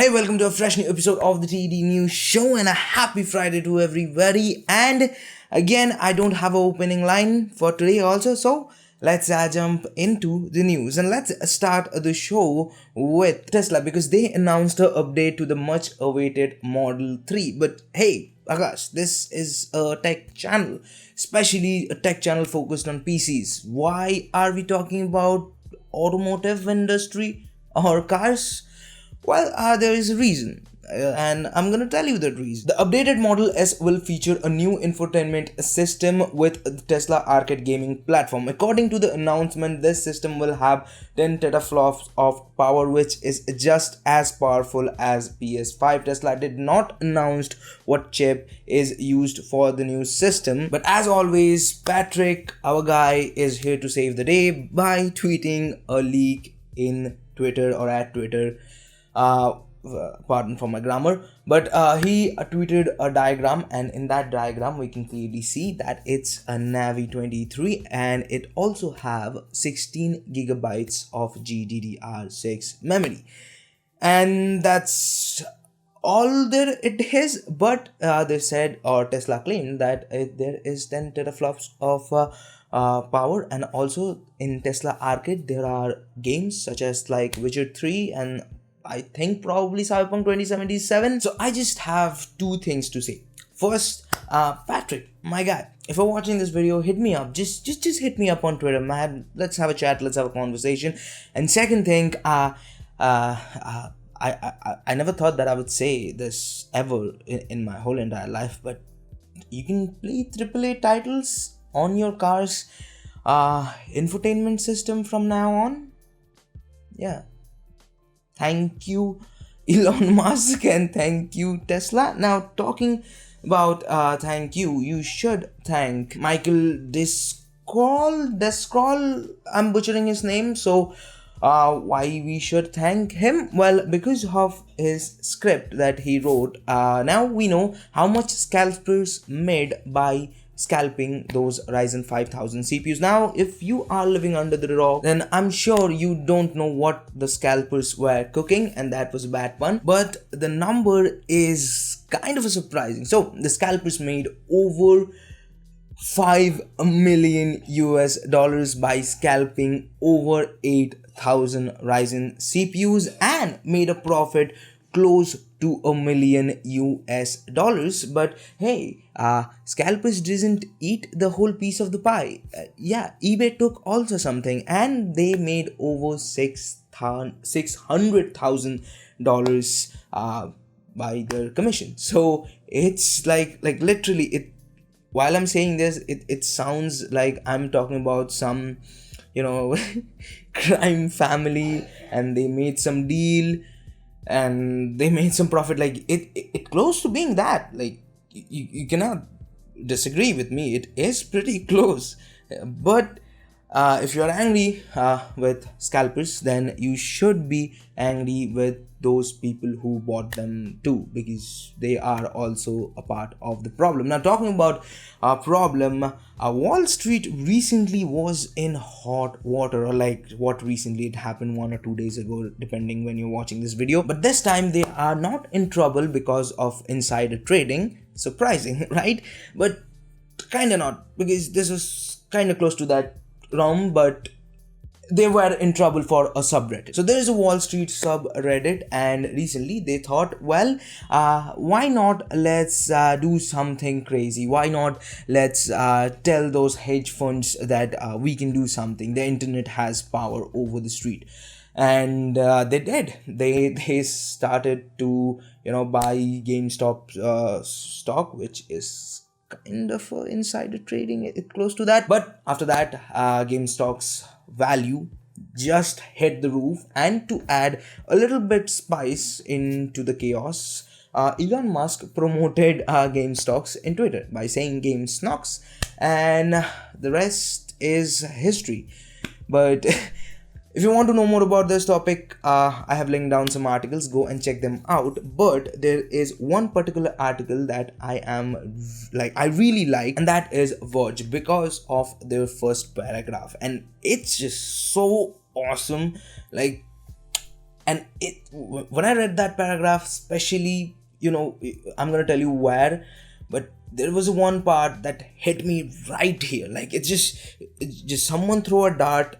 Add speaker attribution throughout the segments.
Speaker 1: Hey, welcome to a fresh new episode of the TD News Show and a happy Friday to everybody. And again, I don't have an opening line for today also, so let's jump into the news and let's start the show with Tesla because they announced an update to the much awaited Model 3. But hey, Akash, this is a tech channel, especially a tech channel focused on PCs. Why are we talking about automotive industry or cars? Well, there is a reason, and I'm gonna tell you that reason. The updated Model S will feature a new infotainment system with the Tesla Arcade gaming platform. According to the announcement, this system will have 10 teraflops of power, which is just as powerful as PS5. Tesla did not announce what chip is used for the new system, but as always, Patrick, our guy, is here to save the day by tweeting a leak in Twitter or at Twitter. Pardon for my grammar, but he tweeted a diagram, and in that diagram we can clearly see that it's a Navi 23 and it also have 16 gigabytes of GDDR6 memory, and that's all there it is. But they said, or Tesla claimed, that there is 10 teraflops of power, and also in Tesla Arcade there are games such as like Witcher 3 and I think probably Cyberpunk 2077. So I just have two things to say. First, Patrick, my guy, if you're watching this video, hit me up. Just hit me up on Twitter, man. Let's have a chat. Let's have a conversation. And second thing, I never thought that I would say this ever in my whole entire life, but you can play AAA titles on your car's infotainment system from now on. Yeah. Thank you, Elon Musk, and thank you, Tesla. Now, talking about thank you, you should thank Michael Descroll. I'm butchering his name, so why we should thank him? Well, because of his script that he wrote, now we know how much Scalpers made by scalping those Ryzen 5000 CPUs. Now, if you are living under the rock, then I'm sure you don't know what the scalpers were cooking, and that was a bad one. But the number is kind of surprising. So the scalpers made over $5 million by scalping over 8,000 Ryzen CPUs and made a profit close to $1 million. But hey, scalpers didn't eat the whole piece of the pie. eBay took also something, and they made over $600,000 by their commission. So it's like literally, it. While I'm saying this, it sounds like I'm talking about some, crime family, and they made some deal and they made some profit. Like it close to being that. Like you cannot disagree with me, it is pretty close. But if you're angry with scalpers, then you should be angry with those people who bought them too, because they are also a part of the problem. Now, talking about a problem, Wall Street recently was in hot water, or like what recently, it happened 1 or 2 days ago, depending when you're watching this video. But this time they are not in trouble because of insider trading. Surprising, right? But kinda not, because this was kinda close to that realm, but they were in trouble for a subreddit. So there is a Wall Street subreddit, and recently they thought, well, why not let's do something crazy? Why not let's tell those hedge funds that we can do something? The internet has power over the street. And they did. They started to buy GameStop stock, which is kind of insider trading, it close to that. But after that, GameStop's value just hit the roof, and to add a little bit spice into the chaos, Elon Musk promoted GameStocks in Twitter by saying "Game Snocks," and the rest is history. But if you want to know more about this topic, I have linked down some articles, go and check them out. But there is one particular article that I really like, and that is Verge, because of their first paragraph, and it's just so awesome. Like, And when I read that paragraph, especially, I'm gonna tell you where, but there was one part that hit me right here. Like it's just someone throw a dart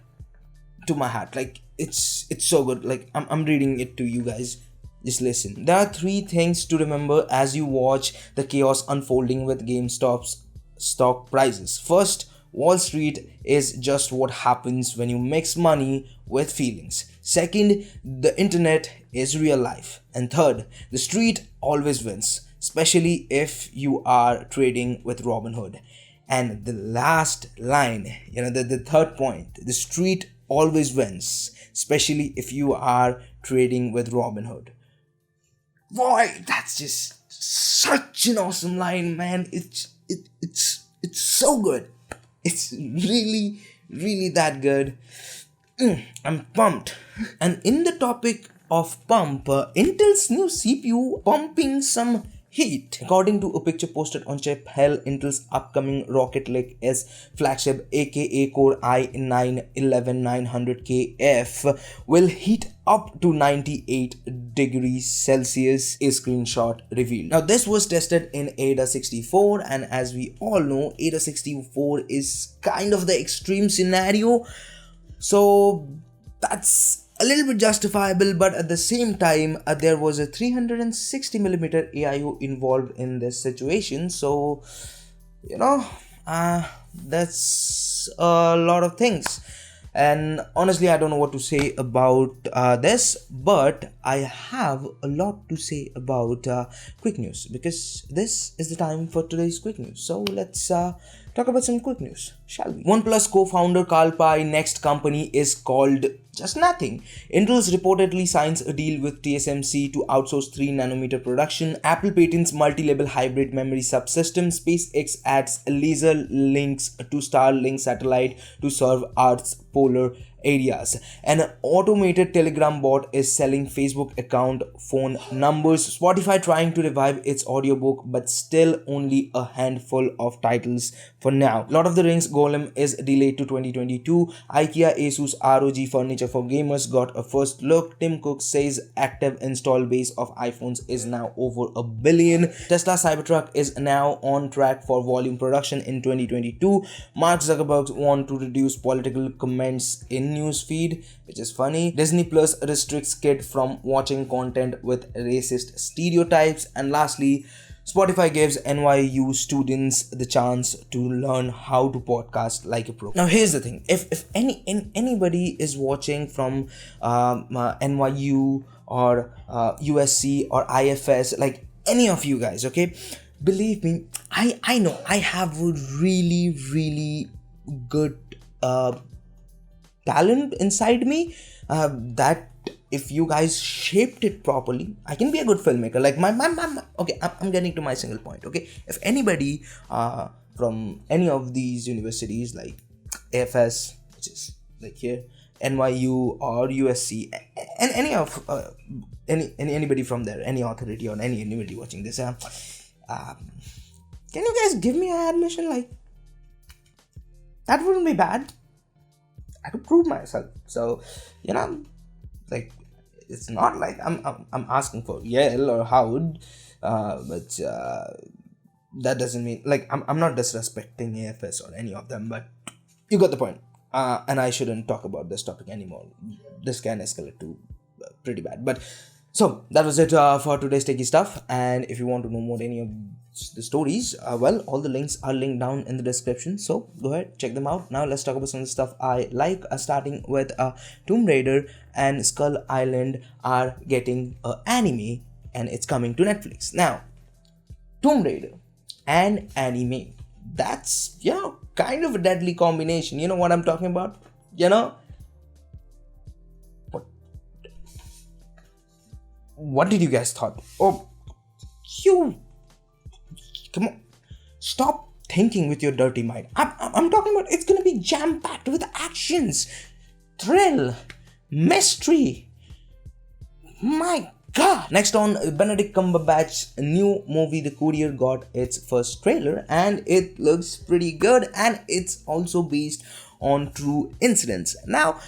Speaker 1: to my heart. Like it's so good. Like I'm reading it to you guys. Just listen. There are three things to remember as you watch the chaos unfolding with GameStop's stock prices. First, Wall Street is just what happens when you mix money with feelings. Second, the internet is real life. And third, the street always wins, especially if you are trading with Robinhood. And the last line, the third point, the street always wins, especially if you are trading with Robinhood. Boy, that's just such an awesome line, man. It's so good. It's really, really that good. I'm pumped. And in the topic of pump, Intel's new CPU pumping some heat. According to a picture posted on Chip Hell, Intel's upcoming Rocket Lake S flagship aka Core i9-11900KF will heat up to 98 degrees Celsius, a screenshot revealed. Now this was tested in Ada 64, and as we all know, Ada 64 is kind of the extreme scenario, so that's a little bit justifiable. But at the same time, there was a 360mm AIO involved in this situation, so that's a lot of things. And honestly, I don't know what to say about this, but I have a lot to say about quick news, because this is the time for today's quick news. So let's talk about some quick news, shall we? OnePlus co-founder Carl Pei next company is called just nothing. Intel reportedly signs a deal with TSMC to outsource 3nm production. Apple patents multi-level hybrid memory subsystem. SpaceX adds laser links to Starlink satellite to serve Earth's polar areas. An automated telegram bot is selling Facebook account phone numbers. Spotify trying to revive its audiobook, but still only a handful of titles for now. Lord of the Rings Gollum is delayed to 2022. IKEA ASUS ROG Furniture for gamers got a first look. Tim Cook says active install base of iPhones is now over 1 billion. Tesla Cybertruck is now on track for volume production in 2022. Mark Zuckerberg want to reduce political comments in newsfeed, which is funny. Disney Plus restricts kids from watching content with racist stereotypes. And lastly, Spotify gives NYU students the chance to learn how to podcast like a pro. Now here's the thing, if anybody is watching from NYU or USC or IFS, like any of you guys, okay, believe me, I know I have a really, really good talent inside me that if you guys shaped it properly, I can be a good filmmaker. Like my okay, I'm getting to my single point. Okay, if anybody from any of these universities like AFS, which is like here, NYU or USC, and any of anybody from there, any authority or any university watching this, can you guys give me an admission? Like that wouldn't be bad. I could prove myself. So like it's not like I'm asking for Yale or Howard, but that doesn't mean like I'm not disrespecting AFS or any of them, but you got the point. And I shouldn't talk about this topic anymore. This can escalate to pretty bad. But so that was it for today's techie stuff. And if you want to know more any of the stories, well, all the links are linked down in the description, so go ahead, check them out. Now let's talk about some of the stuff I like, starting with Tomb Raider and Skull Island are getting an anime, and it's coming to Netflix. Now Tomb Raider and anime, that's kind of a deadly combination. You know what I'm talking about? What did you guys thought? Oh, you come on, stop thinking with your dirty mind. I'm talking about it's gonna be jam-packed with actions, thrill, mystery. My god. Next on, Benedict Cumberbatch's new movie The Courier got its first trailer, and it looks pretty good, and it's also based on true incidents. Now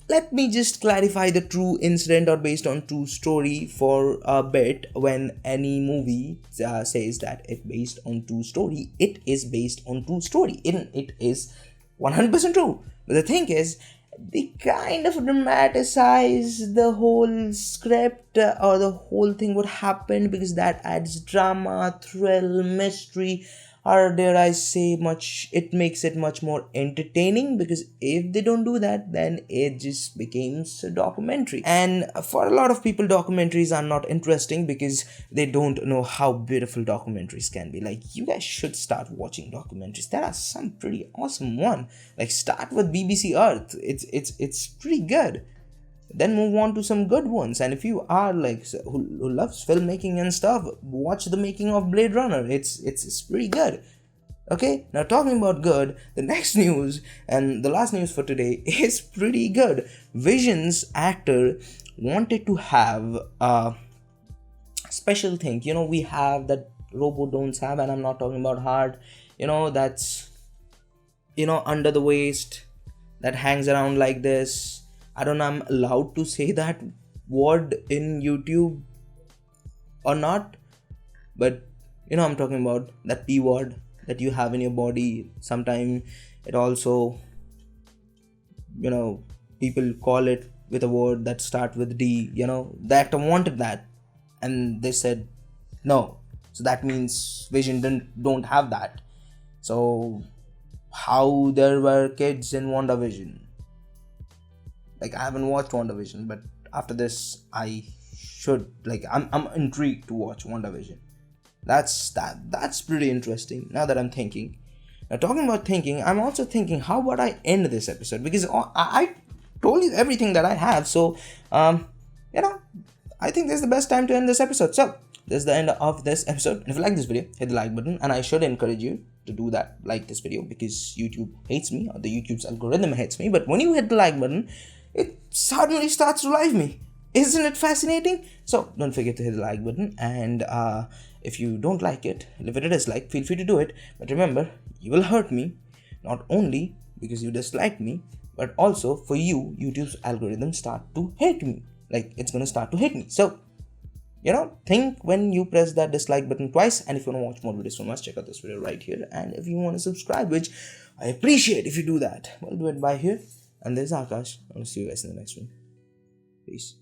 Speaker 1: let me just clarify the true incident or based on true story for a bit. When any movie says that it's based on true story, it is based on true story. It is 100% true. But the thing is, they kind of dramatize the whole script or the whole thing what happened, because that adds drama, thrill, mystery, or dare I say much, it makes it much more entertaining. Because if they don't do that, then it just becomes a documentary. And for a lot of people, documentaries are not interesting because they don't know how beautiful documentaries can be. Like, you guys should start watching documentaries. There are some pretty awesome one. Like, start with BBC Earth. It's pretty good. Then move on to some good ones. And if you are like who loves filmmaking and stuff, watch the making of Blade Runner. It's pretty good. Okay, now talking about good, the next news and the last news for today is pretty good. Vision's actor wanted to have a special thing. We have that robo-drones have, and I'm not talking about hard. That's under the waist, that hangs around like this. I don't know, I'm allowed to say that word in YouTube or not, but I'm talking about that P word that you have in your body. Sometimes it also, people call it with a word that start with D. The actor wanted that, and they said no. So that means Vision don't have that. So how there were kids in WandaVision? Like, I haven't watched WandaVision, but after this, I should. Like, I'm intrigued to watch WandaVision. That's pretty interesting. Now that I'm thinking, now talking about thinking, I'm also thinking, how about I end this episode? Because I told you everything that I have. So, I think this is the best time to end this episode. So, this is the end of this episode. And if you like this video, hit the like button, and I should encourage you to do that. Like this video, because YouTube hates me, or the YouTube's algorithm hates me. But when you hit the like button, it suddenly starts to like me. Isn't it fascinating? So don't forget to hit the like button, and if you don't like it, leave it a dislike. Feel free to do it, but remember, you will hurt me, not only because you dislike me, but also for you, YouTube's algorithm start to hate me. Like, it's gonna start to hate me. So think when you press that dislike button twice. And if you want to watch more videos from us, check out this video right here. And if you want to subscribe, which I appreciate if you do that, well, do it by here. And this is Akash. I'll see you guys in the next one. Peace.